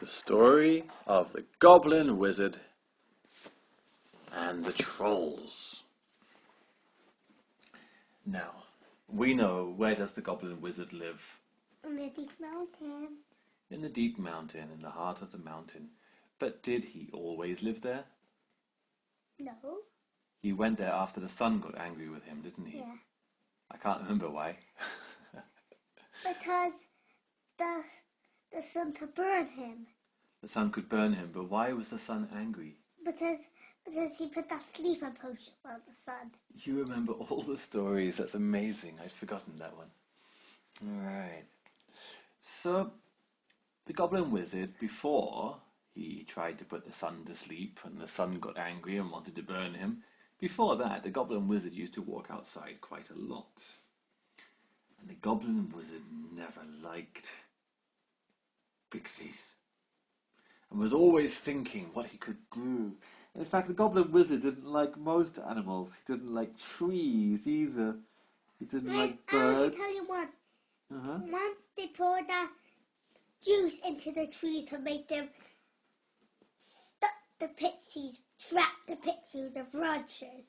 The story of the Goblin Wizard and the Trolls. Now, we know, where does the Goblin Wizard live? In the deep mountain. In the deep mountain, in the heart of the mountain. But did he always live there? No. He went there after the sun got angry with him, didn't he? Yeah. I can't remember why. Because the sun could burn him. The sun could burn him, but why was the sun angry? Because he put that sleeper potion on the sun. You remember all the stories. That's amazing. I'd forgotten that one. All right. So, the Goblin Wizard, before he tried to put the sun to sleep and the sun got angry and wanted to burn him, before that, the Goblin Wizard used to walk outside quite a lot. And the Goblin Wizard never liked pixies and was always thinking what he could do. In fact, the Goblin Wizard didn't like most animals. He didn't like trees either. He didn't like birds. I can tell you what. Once they poured that juice into the trees to make them stuck the pixies, trap the pixies with the branches.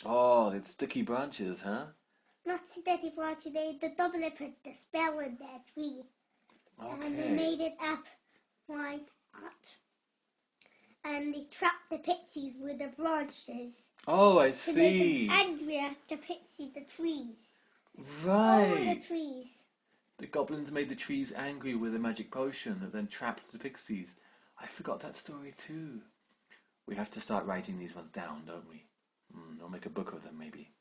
Oh, it's sticky branches, huh? Not sticky branches, the Goblin put the spell in their tree. Okay. And they made it up like that. And they trapped the pixies with the branches. Oh, I To see. make them angry at the pixies, the trees. Right. All the trees. The goblins made the trees angry with a magic potion that then trapped the pixies. I forgot that story too. We have to start writing these ones down, don't we? I'll make a book of them, maybe.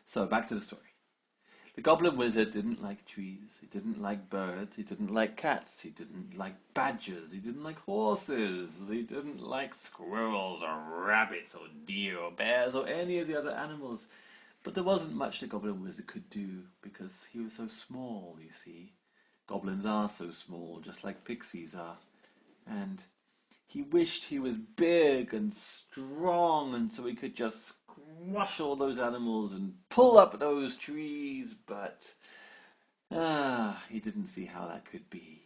So, back to the story. The Goblin Wizard didn't like trees, he didn't like birds, he didn't like cats, he didn't like badgers, he didn't like horses, he didn't like squirrels or rabbits or deer or bears or any of the other animals. But there wasn't much the Goblin Wizard could do because he was so small, you see. Goblins are so small, just like pixies are. And he wished he was big and strong and so he could just squash all those animals and pull up those trees, but he didn't see how that could be.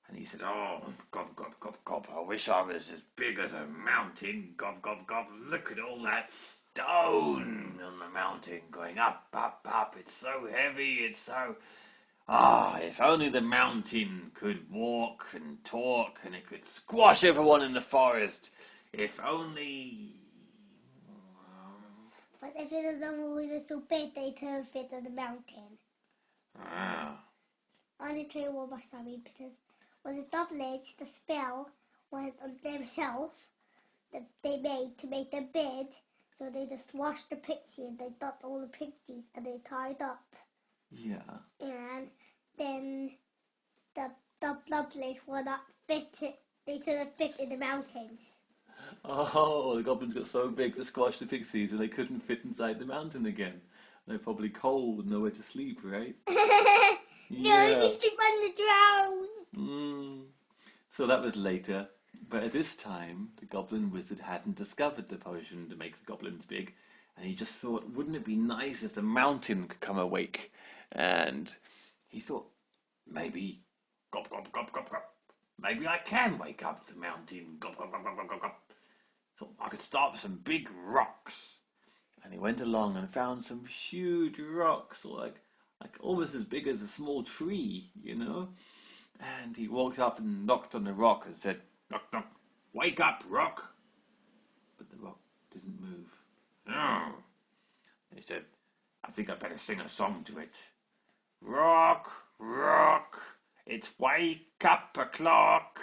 And he said, "Oh, gob, gob, gob, gob, I wish I was as big as a mountain. Gob, gob, gob, look at all that stone on the mountain going up, up, up. It's so heavy, it's so... if only the mountain could walk and talk and it could squash everyone in the forest. If only..." But if it was so big, they couldn't fit on the mountain. I'll tell you what must I mean, because when the goblins, the spell went on themselves that they made to make them big, so they just washed the pixie and they got all the pixies and they tied up. Yeah. And then the goblins were not fit it. They couldn't fit in the mountains. Oh, the goblins got so big to squash the pixies and they couldn't fit inside the mountain again. They're probably cold and nowhere to sleep, right? No, you sleep on the ground. So that was later. But at this time, the Goblin Wizard hadn't discovered the potion to make the goblins big. And he just thought, wouldn't it be nice if the mountain could come awake? And he thought, maybe, gob, gob, gob, gob, gob. Maybe I can wake up the mountain. Gob, gob, gob, gob, gob, gob, gob. So I could start with some big rocks. And he went along and found some huge rocks, like almost as big as a small tree, you know. And he walked up and knocked on the rock and said, "Knock, knock, wake up, rock." But the rock didn't move. "No." He said, "I think I better sing a song to it. Rock, rock, it's wake up o'clock.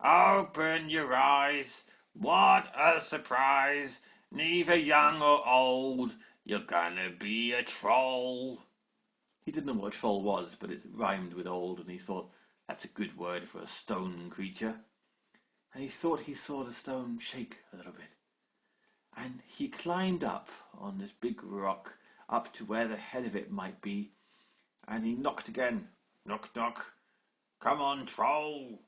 Open your eyes, what a surprise. Neither young or old, you're gonna be a troll." He didn't know what a troll was, but it rhymed with old, and he thought, that's a good word for a stone creature. And he thought he saw the stone shake a little bit. And he climbed up on this big rock, up to where the head of it might be, and he knocked again. Knock, knock. "Come on, troll.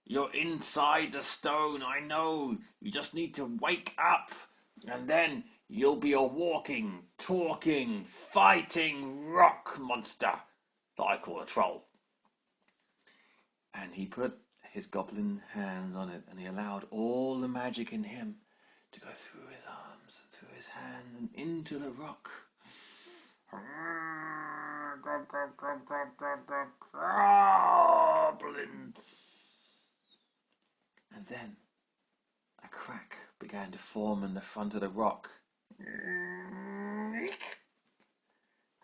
You're inside the stone, I know. You just need to wake up, and then you'll be a walking, talking, fighting rock monster that I call a troll." And he put his goblin hands on it, and he allowed all the magic in him to go through his arms, through his hands, and into the rock. Goblins! And then a crack began to form in the front of the rock. And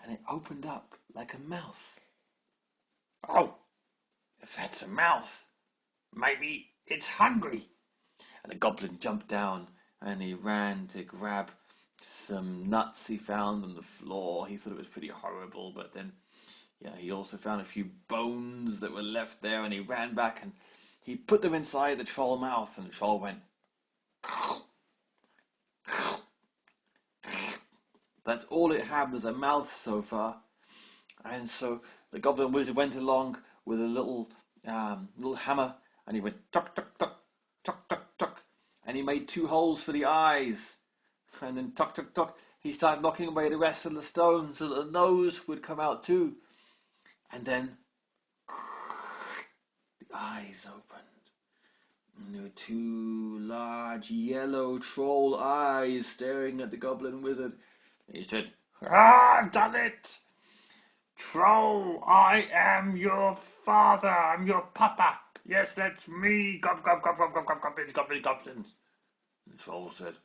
it opened up like a mouth. Oh, if that's a mouth, maybe it's hungry. And the goblin jumped down and he ran to grab some nuts he found on the floor. He thought it was pretty horrible, but then he also found a few bones that were left there, and he ran back and he put them inside the troll mouth, and the troll went. That's all it had, was a mouth so far. And so the goblin wizard went along with a little hammer, and he went tuck tuck tuck tuck tuck tuck, and he made 2 holes for the eyes, and then tuck tuck tuck he started knocking away the rest of the stone so that the nose would come out too, and then the eyes opened, and there were 2 large yellow troll eyes staring at the goblin wizard. He said, I've done it! Troll, I am your father. I'm your papa. Yes, that's me. Goblins, goblins, goblins. The troll said,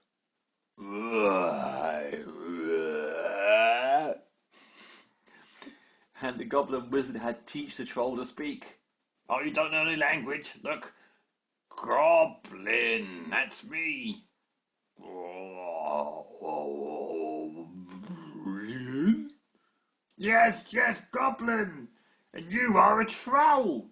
and the goblin wizard had to teach the troll to speak. Oh, you don't know any language? Look, Goblin, that's me. Yes, yes, Goblin, and you are a troll.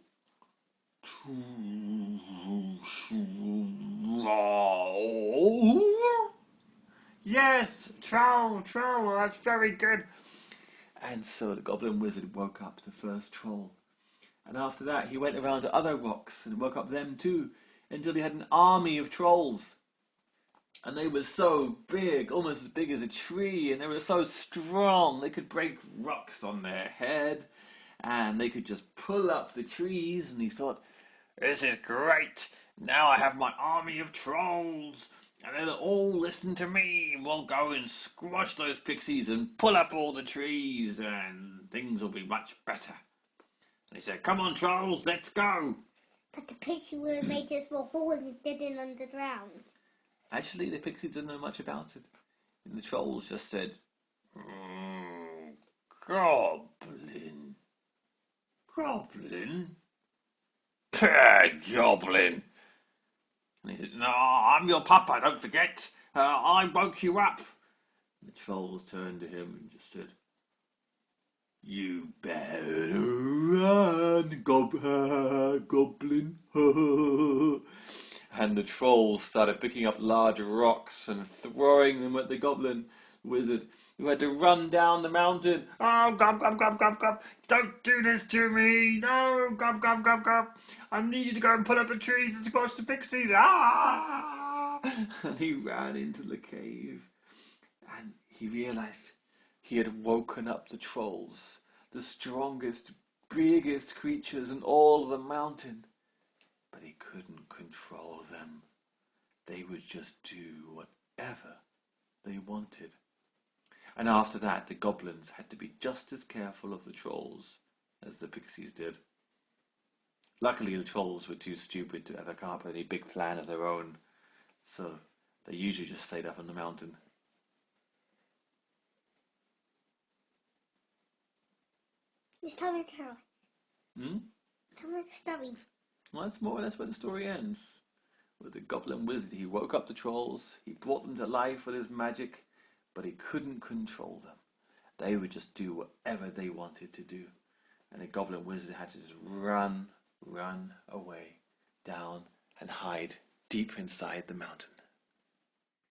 Yes, troll, that's very good. And so the goblin wizard woke up the first troll. And after that, he went around to other rocks and woke up them too, until he had an army of trolls. And they were so big, almost as big as a tree, and they were so strong, they could break rocks on their head, and they could just pull up the trees. And he thought, this is great. Now I have my army of trolls, and they'll all listen to me. We'll go and squash those pixies and pull up all the trees, and things will be much better. And he said, come on, trolls, let's go. But the pixie would have made a small hole and did it underground. Actually, the pixies didn't know much about it. And the trolls just said, Goblin. Goblin? Goblin. And he said, no, I'm your papa, don't forget. I woke you up. And the trolls turned to him and just said, you better run, Goblin. And the trolls started picking up large rocks and throwing them at the goblin wizard, who had to run down the mountain. Oh, gob, don't do this to me. No, gob. I need you to go and pull up the trees and squash the pixies. Ah! And he ran into the cave, and he realized he had woken up the trolls, the strongest, biggest creatures in all the mountain. But he couldn't control them. They would just do whatever they wanted. And after that, the goblins had to be just as careful of the trolls as the pixies did. Luckily, the trolls were too stupid to ever come up with any big plan of their own, so they usually just stayed up on the mountain. Just tell me the story. Tell me the story. Well, that's more or less where the story ends. With the goblin wizard, he woke up the trolls, he brought them to life with his magic, but he couldn't control them. They would just do whatever they wanted to do. And the goblin wizard had to just run away, down, and hide deep inside the mountain.